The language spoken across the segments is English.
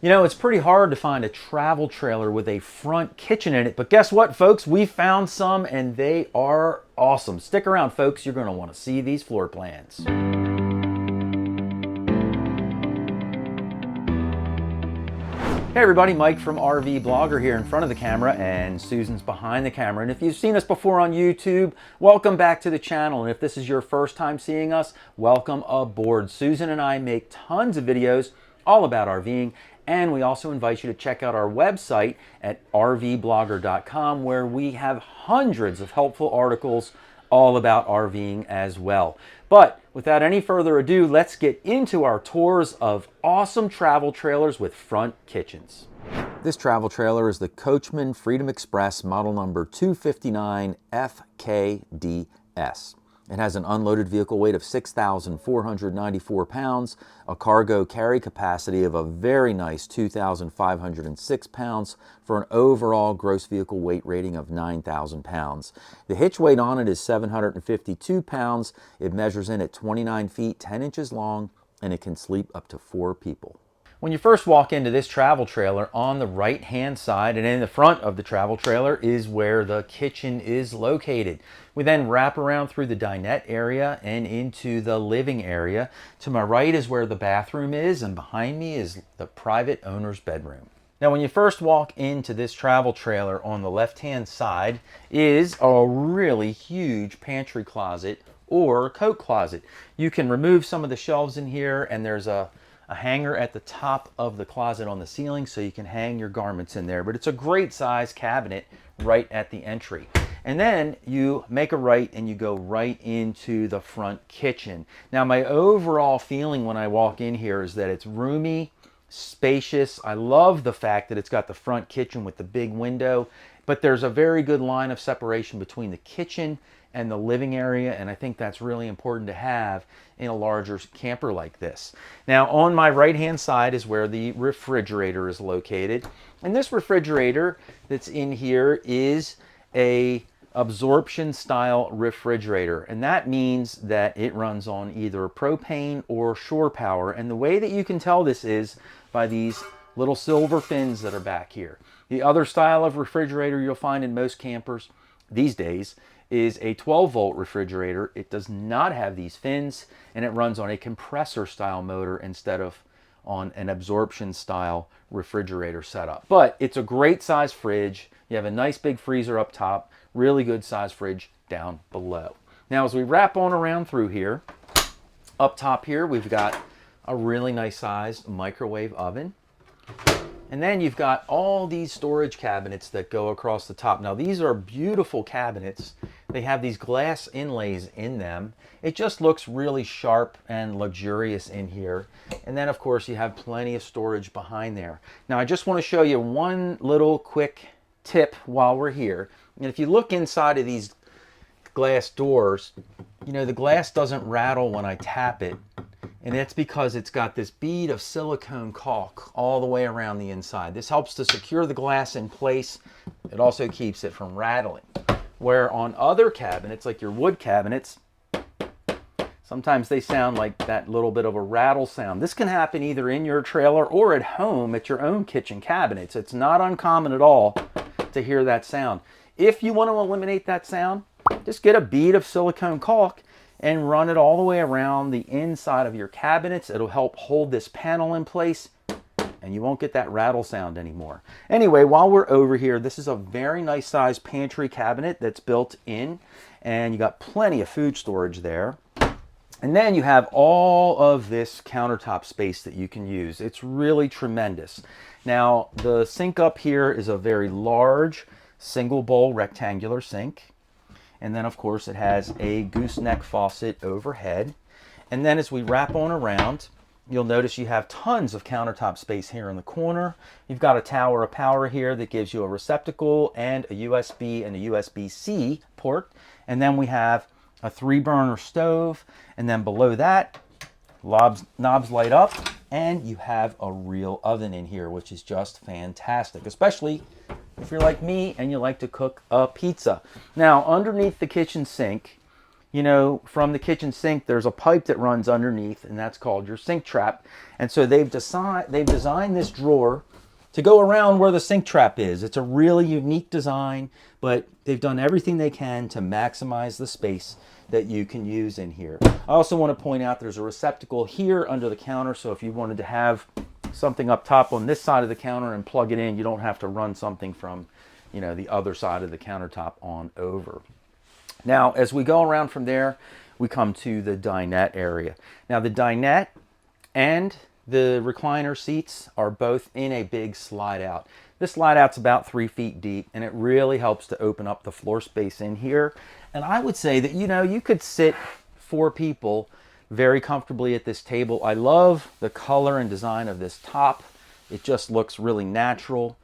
You know, it's pretty hard to find a travel trailer with a front kitchen in it, but guess what, folks? We found some and they are awesome. Stick around, folks. You're going to want to see these floor plans. Hey everybody, Mike from RVBlogger here in front of the camera, and Susan's behind the camera. And if you've seen us before on YouTube, welcome back to the channel. And if this is your first time seeing us, welcome aboard. Susan and I make tons of videos all about RVing, and we also invite you to check out our website at RVblogger.com, where we have hundreds of helpful articles all about RVing as well. But without any further ado, let's get into our tours of awesome travel trailers with front kitchens. This travel trailer is the Coachmen Freedom Express model number 259 FKDS. It has an unloaded vehicle weight of 6,494 pounds, a cargo carry capacity of a very nice 2,506 pounds for an overall gross vehicle weight rating of 9,000 pounds. The hitch weight on it is 752 pounds. It measures in at 29 feet, 10 inches long, and it can sleep up to 4 people. When you first walk into this travel trailer, on the right-hand side and in the front of the travel trailer is where the kitchen is located. We then wrap around through the dinette area and into the living area. To my right is where the bathroom is, and behind me is the private owner's bedroom. Now, when you first walk into this travel trailer, on the left-hand side is a really huge pantry closet or coat closet. You can remove some of the shelves in here, and there's a hanger at the top of the closet on the ceiling so you can hang your garments in there. But it's a great size cabinet right at the entry. And then you make a right and you go right into the front kitchen. Now, my overall feeling when I walk in here is that it's roomy, spacious. I love the fact that it's got the front kitchen with the big window, but there's a very good line of separation between the kitchen and the living area, and I think that's really important to have in a larger camper like this. Now, on my right-hand side is where the refrigerator is located, and this refrigerator that's in here is a absorption style refrigerator, and that means that it runs on either propane or shore power. And the way that you can tell this is by these little silver fins that are back here. The other style of refrigerator you'll find in most campers these days is a 12-volt refrigerator. It does not have these fins, and it runs on a compressor style motor instead of on an absorption style refrigerator setup. But it's a great size fridge. You have a nice big freezer up top, really good size fridge down below. Now, as we wrap on around through here, up top here we've got a really nice sized microwave oven. And then you've got all these storage cabinets that go across the top. Now, these are beautiful cabinets. They have these glass inlays in them. It just looks really sharp and luxurious in here. And then, of course, you have plenty of storage behind there. Now, I just want to show you one little quick tip while we're here. And if you look inside of these glass doors, you know, the glass doesn't rattle when I tap it. And that's because it's got this bead of silicone caulk all the way around the inside. This helps to secure the glass in place. It also keeps it from rattling. Where on other cabinets, like your wood cabinets, sometimes they sound like that little bit of a rattle sound. This can happen either in your trailer or at home at your own kitchen cabinets. It's not uncommon at all to hear that sound. If you want to eliminate that sound, just get a bead of silicone caulk and run it all the way around the inside of your cabinets. It'll help hold this panel in place, and you won't get that rattle sound anymore. Anyway, while we're over here, this is a very nice sized pantry cabinet that's built in, and you got plenty of food storage there. And then you have all of this countertop space that you can use. It's really tremendous. Now, the sink up here is a very large single bowl rectangular sink. And then, of course, it has a gooseneck faucet overhead. And then as we wrap on around, you'll notice you have tons of countertop space here in the corner. You've got a tower of power here that gives you a receptacle and a USB and a USB-C port. And then we have a 3-burner stove. And then below that, knobs light up, and you have a real oven in here, which is just fantastic, especially if you're like me and you like to cook a pizza. Now, underneath the kitchen sink, you know, from the kitchen sink, there's a pipe that runs underneath, and that's called your sink trap. And so they've designed this drawer to go around where the sink trap is. It's a really unique design, but they've done everything they can to maximize the space that you can use in here. I also want to point out there's a receptacle here under the counter, so if you wanted to have something up top on this side of the counter and plug it in, you don't have to run something from, you know, the other side of the countertop on over. Now, as we go around from there, we come to the dinette area. Now, the dinette and the recliner seats are both in a big slide out. This slide out's about 3 feet deep, and it really helps to open up the floor space in here. And I would say that, you know, you could sit 4 people very comfortably at this table. I love the color and design of this top. It just looks really natural,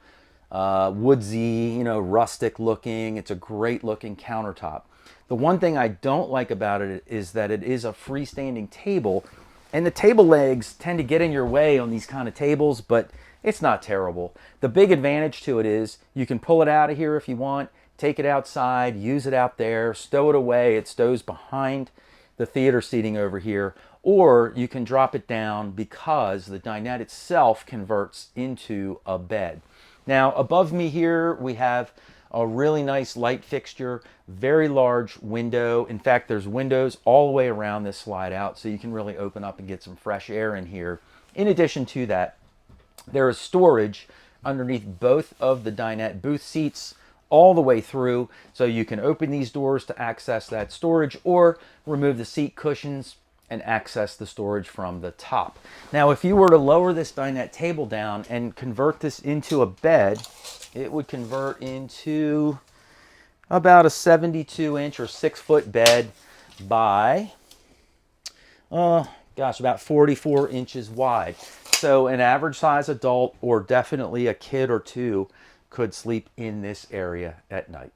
woodsy, you know, rustic looking. It's a great looking countertop. The one thing I don't like about it is that it is a freestanding table, and the table legs tend to get in your way on these kind of tables, but it's not terrible. The big advantage to it is you can pull it out of here if you want, take it outside, use it out there, stow it away. It stows behind the theater seating over here, or you can drop it down because the dinette itself converts into a bed. Now, above me here, we have a really nice light fixture, very large window. In fact, there's windows all the way around this slide out, so you can really open up and get some fresh air in here. In addition to that, there is storage underneath both of the dinette booth seats all the way through, so you can open these doors to access that storage or remove the seat cushions and access the storage from the top. Now, if you were to lower this dinette table down and convert this into a bed, it would convert into about a 72-inch or 6-foot bed by, about 44 inches wide. So an average size adult, or definitely a kid or two, could sleep in this area at night.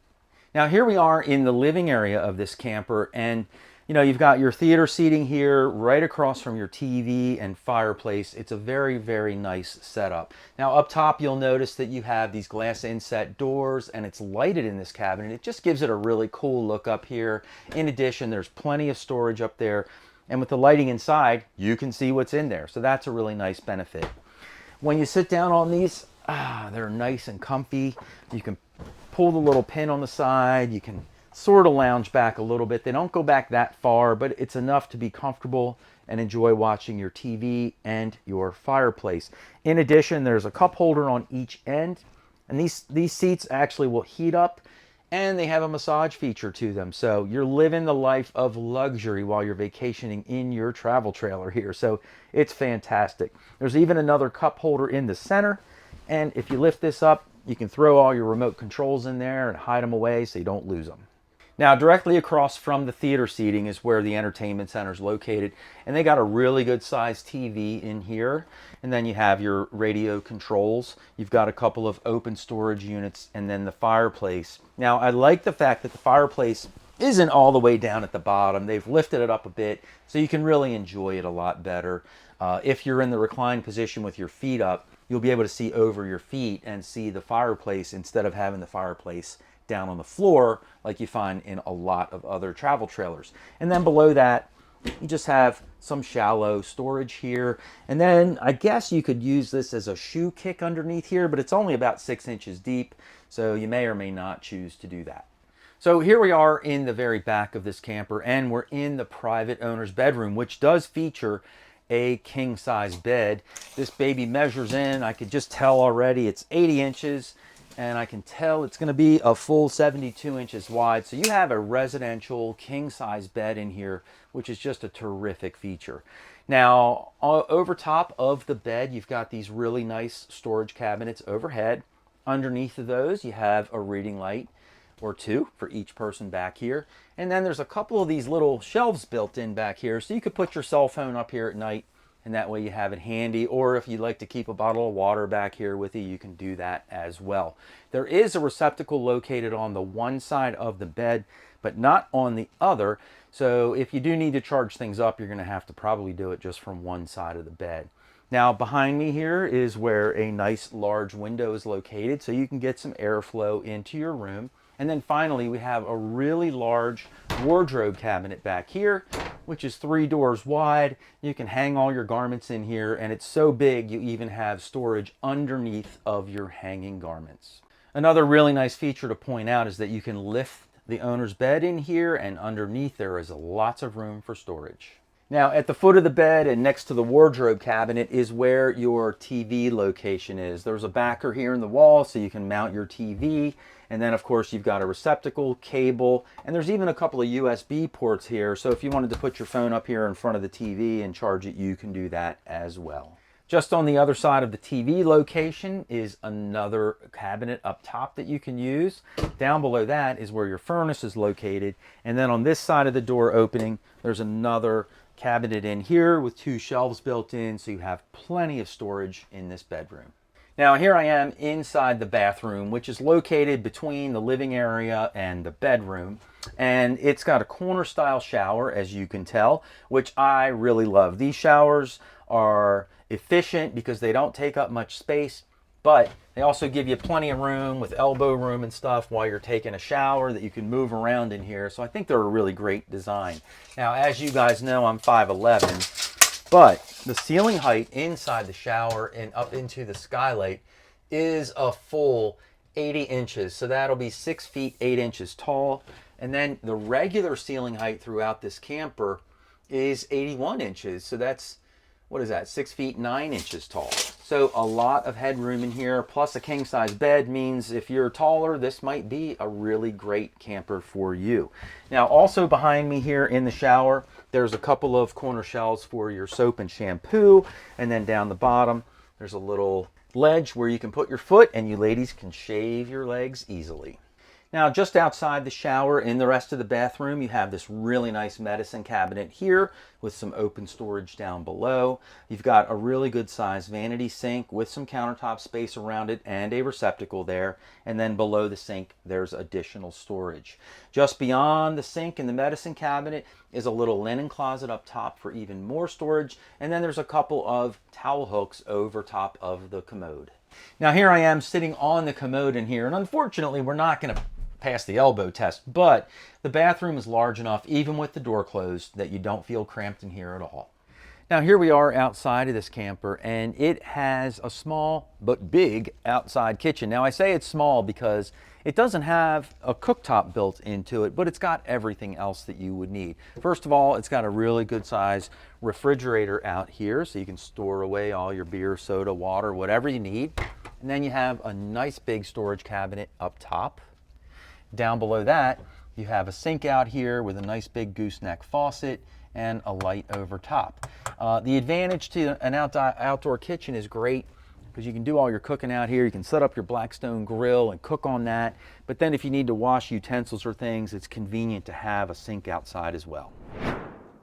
Now, here we are in the living area of this camper, and you know, you've got your theater seating here right across from your TV and fireplace. It's a very, very nice setup. Now, up top, you'll notice that you have these glass inset doors, and it's lighted in this cabinet. It just gives it a really cool look up here. In addition, there's plenty of storage up there, and with the lighting inside, you can see what's in there. So that's a really nice benefit. When you sit down on these, they're nice and comfy. You can pull the little pin on the side. You can sort of lounge back a little bit. They don't go back that far, but it's enough to be comfortable and enjoy watching your TV and your fireplace. In addition, there's a cup holder on each end, and these seats actually will heat up, and they have a massage feature to them. So you're living the life of luxury while you're vacationing in your travel trailer here. So it's fantastic. There's even another cup holder in the center, and if you lift this up, you can throw all your remote controls in there and hide them away so you don't lose them. Now, directly across from the theater seating is where the entertainment center is located, and they got a really good sized TV in here. And then you have your radio controls. You've got a couple of open storage units, and then the fireplace. Now, I like the fact that the fireplace isn't all the way down at the bottom. They've lifted it up a bit, so you can really enjoy it a lot better. If you're in the reclined position with your feet up, you'll be able to see over your feet and see the fireplace instead of having the fireplace down on the floor like you find in a lot of other travel trailers. And then below that, you just have some shallow storage here. And then I guess you could use this as a shoe kick underneath here, but it's only about 6 inches deep, so you may or may not choose to do that. So here we are in the very back of this camper, and we're in the private owner's bedroom, which does feature a king-size bed. This baby measures in, I could just tell already, it's 80 inches. And I can tell it's going to be a full 72 inches wide. So you have a residential king-size bed in here, which is just a terrific feature. Now, over top of the bed, you've got these really nice storage cabinets overhead. Underneath of those, you have a reading light or two for each person back here. And then there's a couple of these little shelves built in back here, so you could put your cell phone up here at night, and that way you have it handy. Or if you'd like to keep a bottle of water back here with you, you can do that as well. There is a receptacle located on the one side of the bed, but not on the other. So if you do need to charge things up, you're going to have to probably do it just from one side of the bed. Now, behind me here is where a nice large window is located, so you can get some airflow into your room. And then finally, we have a really large wardrobe cabinet back here, which is 3 doors wide. You can hang all your garments in here, and it's so big you even have storage underneath of your hanging garments. Another really nice feature to point out is that you can lift the owner's bed in here, and underneath there is lots of room for storage. Now, at the foot of the bed and next to the wardrobe cabinet is where your TV location is. There's a backer here in the wall so you can mount your TV. And then, of course, you've got a receptacle, cable, and there's even a couple of USB ports here. So if you wanted to put your phone up here in front of the TV and charge it, you can do that as well. Just on the other side of the TV location is another cabinet up top that you can use. Down below that is where your furnace is located. And then on this side of the door opening, there's another cabinet in here with 2 shelves built in, so you have plenty of storage in this bedroom. Now here I am inside the bathroom, which is located between the living area and the bedroom. And it's got a corner style shower, as you can tell, which I really love. These showers are efficient because they don't take up much space, but they also give you plenty of room with elbow room and stuff while you're taking a shower that you can move around in here. So I think they're a really great design. Now, as you guys know, I'm 5'11", but the ceiling height inside the shower and up into the skylight is a full 80 inches. So that'll be 6 feet 8 inches tall. And then the regular ceiling height throughout this camper is 81 inches. So that's, what is that, 6 feet 9 inches tall. So a lot of headroom in here, plus a king size bed means if you're taller, this might be a really great camper for you. Now, also behind me here in the shower, there's a couple of corner shelves for your soap and shampoo. And then down the bottom, there's a little ledge where you can put your foot and you ladies can shave your legs easily. Now, just outside the shower in the rest of the bathroom, you have this really nice medicine cabinet here with some open storage down below. You've got a really good size vanity sink with some countertop space around it and a receptacle there. And then below the sink, there's additional storage. Just beyond the sink and the medicine cabinet is a little linen closet up top for even more storage. And then there's a couple of towel hooks over top of the commode. Now, here I am sitting on the commode in here, and unfortunately, we're not going to pass the elbow test, but the bathroom is large enough, even with the door closed, that you don't feel cramped in here at all. Now, here we are outside of this camper, and it has a small but big outside kitchen. Now, I say it's small because it doesn't have a cooktop built into it, but it's got everything else that you would need. First of all, it's got a really good size refrigerator out here, so you can store away all your beer, soda, water, whatever you need. And then you have a nice big storage cabinet up top. Down below that, you have a sink out here with a nice big gooseneck faucet and a light over top. The advantage to an outdoor kitchen is great because you can do all your cooking out here. You can set up your Blackstone grill and cook on that. But then if you need to wash utensils or things, it's convenient to have a sink outside as well.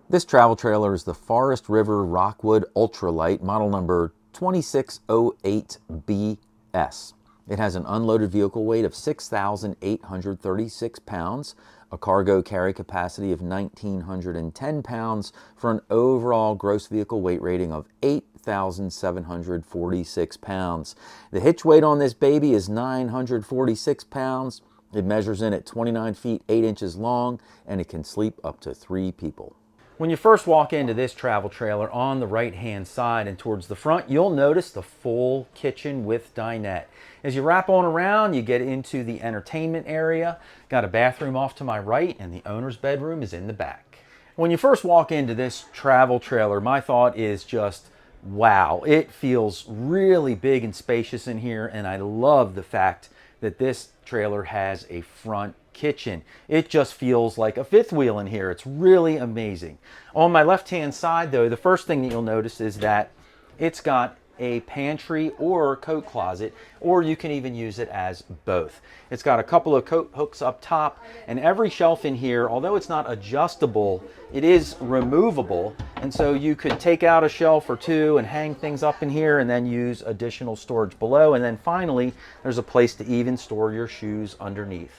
This travel trailer is the Forest River Rockwood Ultralight, model number 2608BS. It has an unloaded vehicle weight of 6,836 pounds, a cargo carry capacity of 1,910 pounds for an overall gross vehicle weight rating of 8,746 pounds. The hitch weight on this baby is 946 pounds. It measures in at 29 feet 8 inches long, and it can sleep up to 3 people. When you first walk into this travel trailer, on the right-hand side and towards the front, you'll notice the full kitchen with dinette. As you wrap on around, you get into the entertainment area. Got a bathroom off to my right, and the owner's bedroom is in the back. When you first walk into this travel trailer, my thought is just, wow, it feels really big and spacious in here, and I love the fact that this trailer has a front kitchen. It just feels like a fifth wheel in here. It's really amazing. On my left-hand side, though, the first thing that you'll notice is that it's got a pantry or coat closet, or you can even use it as both. It's got a couple of coat hooks up top, and every shelf in here, although it's not adjustable, it is removable, and so you could take out a shelf or two and hang things up in here and then use additional storage below. And then finally, there's a place to even store your shoes underneath.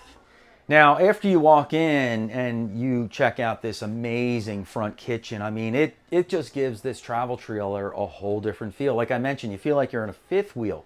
Now, after you walk in and you check out this amazing front kitchen, I mean, it just gives this travel trailer a whole different feel. Like I mentioned, you feel like you're in a fifth wheel.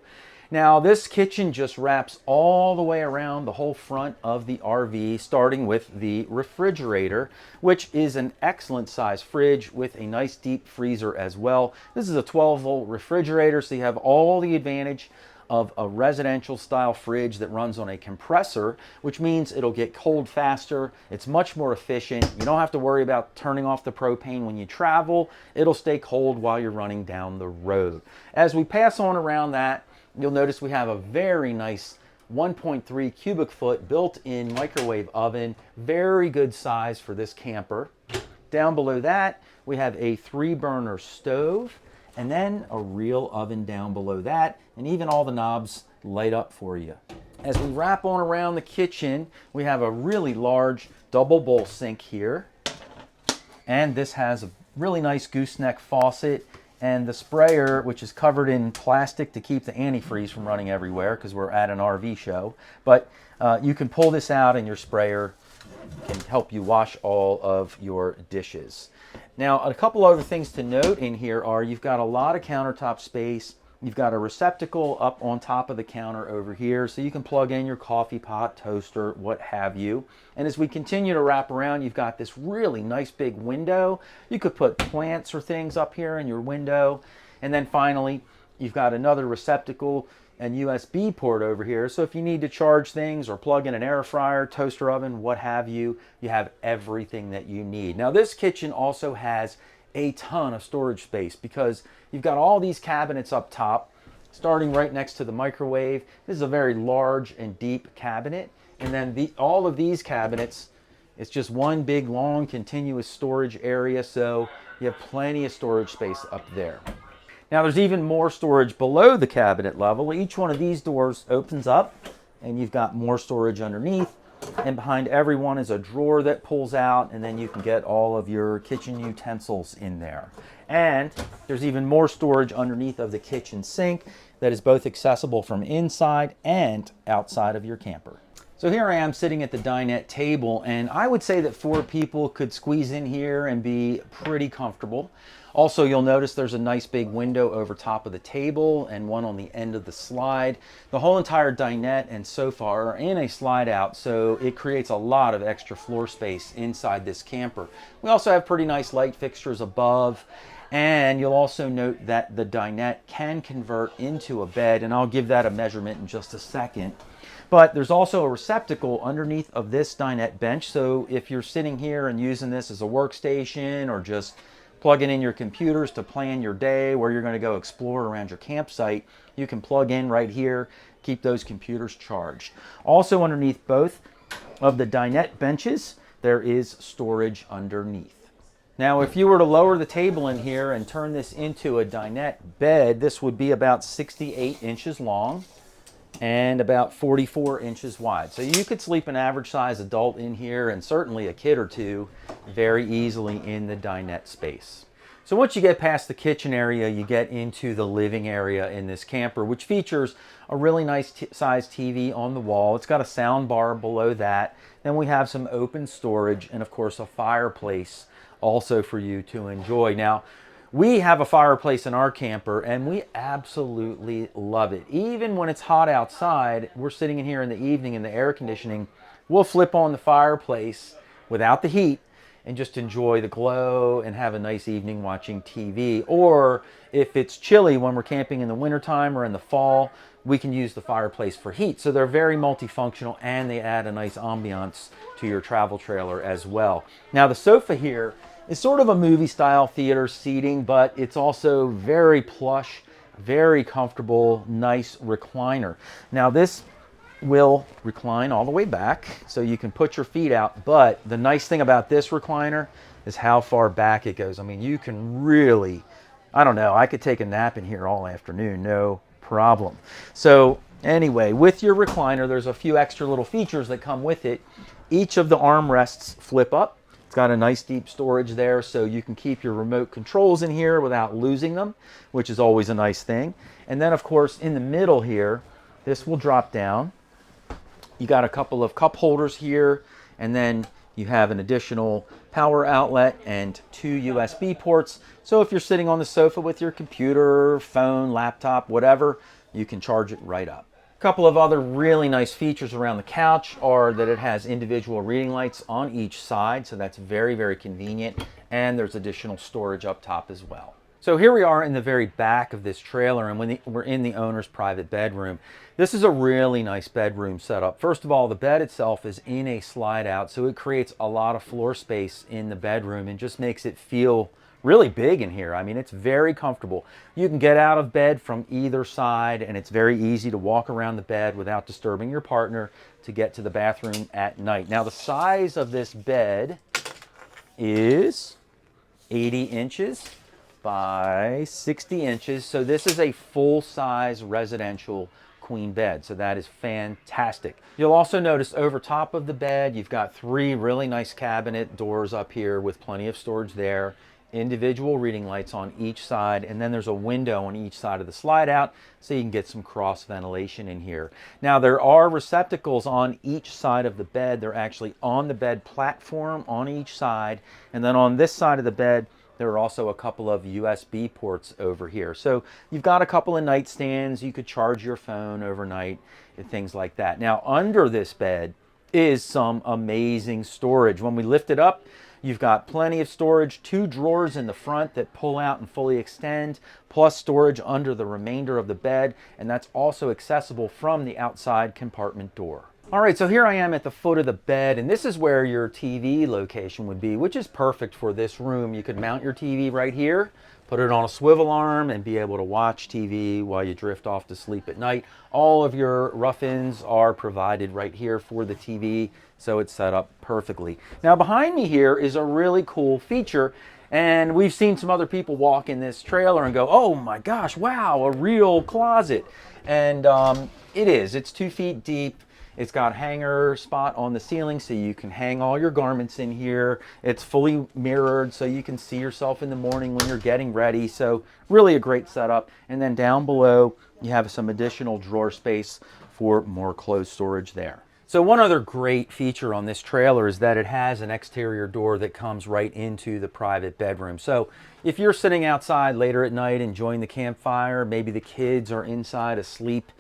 Now this kitchen just wraps all the way around the whole front of the RV, starting with the refrigerator, which is an excellent size fridge with a nice deep freezer as well. This is a 12-volt refrigerator, so you have all the advantage of a residential style fridge that runs on a compressor, which means it'll get cold faster. It's much more efficient. You don't have to worry about turning off the propane when you travel. It'll stay cold while you're running down the road. As we pass on around that, you'll notice we have a very nice 1.3 cubic foot built-in microwave oven. Very good size for this camper. Down below that, we have a 3-burner stove, and then a real oven down below that, and even all the knobs light up for you. As we wrap on around the kitchen, we have a really large double bowl sink here, and this has a really nice gooseneck faucet, and the sprayer, which is covered in plastic to keep the antifreeze from running everywhere because we're at an RV show. But you can pull this out and your sprayer can help you wash all of your dishes. Now, a couple other things to note in here are you've got a lot of countertop space. You've got a receptacle up on top of the counter over here, so you can plug in your coffee pot, toaster, what have you. And as we continue to wrap around, you've got this really nice big window. You could put plants or things up here in your window. And then finally, you've got another receptacle and USB port over here. So if you need to charge things or plug in an air fryer, toaster oven, what have you, you have everything that you need. Now this kitchen also has a ton of storage space because you've got all these cabinets up top, starting right next to the microwave. This is a very large and deep cabinet. And then all of these cabinets, it's just one big, long, continuous storage area. So you have plenty of storage space up there. Now there's even more storage below the cabinet level. Each one of these doors opens up and you've got more storage underneath. And behind every one is a drawer that pulls out, and then you can get all of your kitchen utensils in there. And there's even more storage underneath of the kitchen sink that is both accessible from inside and outside of your camper. So here I am sitting at the dinette table, and I would say that 4 people could squeeze in here and be pretty comfortable. Also, you'll notice there's a nice big window over top of the table and one on the end of the slide. The whole entire dinette and sofa are in a slide out, so it creates a lot of extra floor space inside this camper. We also have pretty nice light fixtures above, and you'll also note that the dinette can convert into a bed, and I'll give that a measurement in just a second. But there's also a receptacle underneath of this dinette bench, so if you're sitting here and using this as a workstation or just plugging in your computers to plan your day, where you're going to go explore around your campsite, you can plug in right here, keep those computers charged. Also underneath both of the dinette benches, there is storage underneath. Now, if you were to lower the table in here and turn this into a dinette bed, this would be about 68 inches long and about 44 inches wide. So you could sleep an average size adult in here, and certainly a kid or two, very easily in the dinette space. So once you get past the kitchen area, you get into the living area in this camper, which features a really nice size TV on the wall. It's got a sound bar below that. Then we have some open storage and of course a fireplace also for you to enjoy. Now, we have a fireplace in our camper and we absolutely love it. Even when it's hot outside, we're sitting in here in the evening in the air conditioning, we'll flip on the fireplace without the heat and just enjoy the glow and have a nice evening watching TV. Or if it's chilly when we're camping in the wintertime or in the fall, we can use the fireplace for heat. So they're very multifunctional and they add a nice ambiance to your travel trailer as well. Now the sofa here is sort of a movie style theater seating, but it's also very plush, very comfortable, nice recliner. Now this will recline all the way back so you can put your feet out, but the nice thing about this recliner is how far back it goes. I mean, you can really, I don't know, I could take a nap in here all afternoon, no problem. So anyway, with your recliner, there's a few extra little features that come with it. Each of the armrests flip up. It's got a nice deep storage there, so you can keep your remote controls in here without losing them, which is always a nice thing. And then of course in the middle here, this will drop down. You got a couple of cup holders here, and then you have an additional power outlet and 2 USB ports. So if you're sitting on the sofa with your computer, phone, laptop, whatever, you can charge it right up. A couple of other really nice features around the couch are that it has individual reading lights on each side, so that's very, very convenient, and there's additional storage up top as well. So here we are in the very back of this trailer, and we're in the owner's private bedroom. This is a really nice bedroom setup. First of all, the bed itself is in a slide out, so it creates a lot of floor space in the bedroom and just makes it feel really big in here. I mean, it's very comfortable. You can get out of bed from either side, and it's very easy to walk around the bed without disturbing your partner to get to the bathroom at night. Now, the size of this bed is 80 inches by 60 inches. So this is a full-size residential queen bed. So that is fantastic. You'll also notice over top of the bed, you've got 3 really nice cabinet doors up here with plenty of storage there, individual reading lights on each side, and then there's a window on each side of the slide out so you can get some cross ventilation in here. Now, there are receptacles on each side of the bed. They're actually on the bed platform on each side, and then on this side of the bed there are also a couple of USB ports over here. So you've got a couple of nightstands. You could charge your phone overnight and things like that. Now, under this bed is some amazing storage. When we lift it up, you've got plenty of storage, 2 drawers in the front that pull out and fully extend, plus storage under the remainder of the bed, and that's also accessible from the outside compartment door. All right, so here I am at the foot of the bed, and this is where your TV location would be, which is perfect for this room. You could mount your TV right here, put it on a swivel arm, and be able to watch TV while you drift off to sleep at night. All of your rough-ins are provided right here for the TV, so it's set up perfectly. Now, behind me here is a really cool feature, and we've seen some other people walk in this trailer and go, oh my gosh, wow, a real closet. And it is. It's 2 feet deep. It's got a hanger spot on the ceiling so you can hang all your garments in here. It's fully mirrored so you can see yourself in the morning when you're getting ready. So really a great setup. And then down below, you have some additional drawer space for more clothes storage there. So one other great feature on this trailer is that it has an exterior door that comes right into the private bedroom. So if you're sitting outside later at night enjoying the campfire, maybe the kids are inside asleep,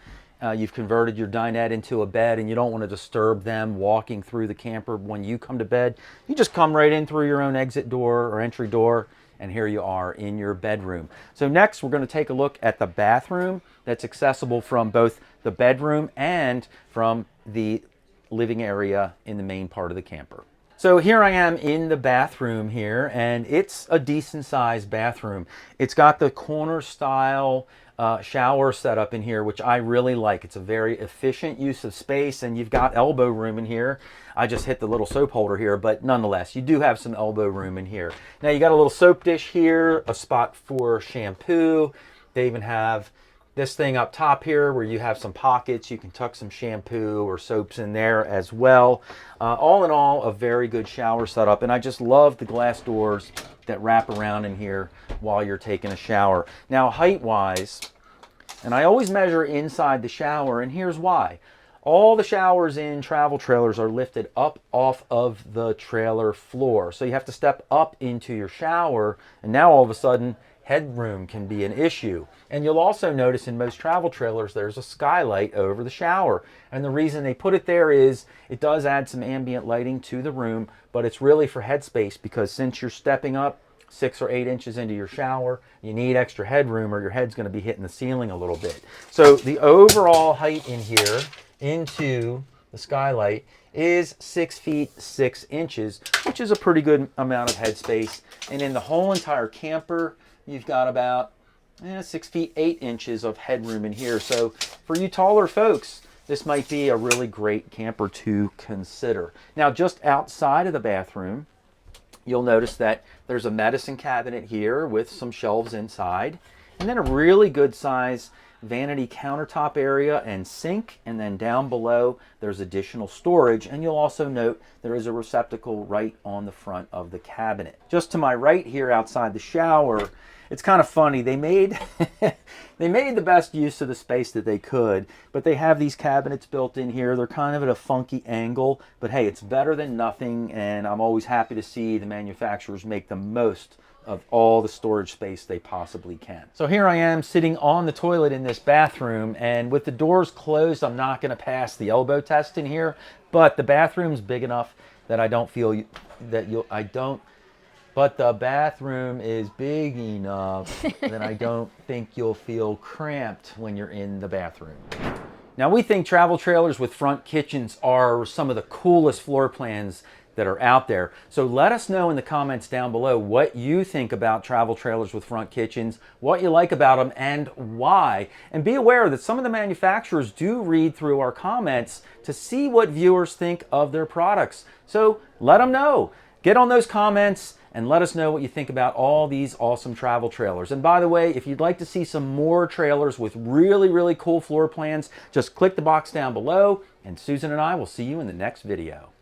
you've converted your dinette into a bed and you don't want to disturb them walking through the camper when you come to bed, you just come right in through your own exit door or entry door, and here you are in your bedroom. So next we're going to take a look at the bathroom that's accessible from both the bedroom and from the living area in the main part of the camper. So here I am in the bathroom here, and it's a decent sized bathroom. It's got the corner style shower setup in here, which I really like. It's a very efficient use of space, and you've got elbow room in here. I just hit the little soap holder here, but nonetheless, you do have some elbow room in here. Now you got a little soap dish here, a spot for shampoo. They even have this thing up top here where you have some pockets. You can tuck some shampoo or soaps in there as well. All in all, a very good shower setup, and I just love the glass doors that wrap around in here while you're taking a shower. Now, height-wise, and I always measure inside the shower, and here's why. All the showers in travel trailers are lifted up off of the trailer floor. So you have to step up into your shower, and now all of a sudden, headroom can be an issue. And you'll also notice in most travel trailers there's a skylight over the shower. And the reason they put it there is it does add some ambient lighting to the room, but it's really for headspace, because since you're stepping up 6 or 8 inches into your shower, you need extra headroom or your head's going to be hitting the ceiling a little bit. So the overall height in here into the skylight is 6 feet 6 inches, which is a pretty good amount of headspace. And in the whole entire camper, you've got about 6 feet 8 inches of headroom in here. So for you taller folks, this might be a really great camper to consider. Now, just outside of the bathroom, you'll notice that there's a medicine cabinet here with some shelves inside, and then a really good size vanity countertop area and sink, and then down below there's additional storage, and you'll also note there is a receptacle right on the front of the cabinet. Just to my right here outside the shower it's kind of funny. They made they made the best use of the space that they could, but they have these cabinets built in here. They're kind of at a funky angle, but hey, it's better than nothing, and I'm always happy to see the manufacturers make the most of all the storage space they possibly can. So here I am sitting on the toilet in this bathroom, and with the doors closed, I'm not going to pass the elbow test in here, but the bathroom's big enough that I don't feel that but the bathroom is big enough that I don't think you'll feel cramped when you're in the bathroom. Now, we think travel trailers with front kitchens are some of the coolest floor plans that are out there. So let us know in the comments down below what you think about travel trailers with front kitchens, what you like about them, and why. And be aware that some of the manufacturers do read through our comments to see what viewers think of their products. So let them know. Get on those comments and let us know what you think about all these awesome travel trailers. And by the way, if you'd like to see some more trailers with really, really cool floor plans, just click the box down below, and Susan and I will see you in the next video.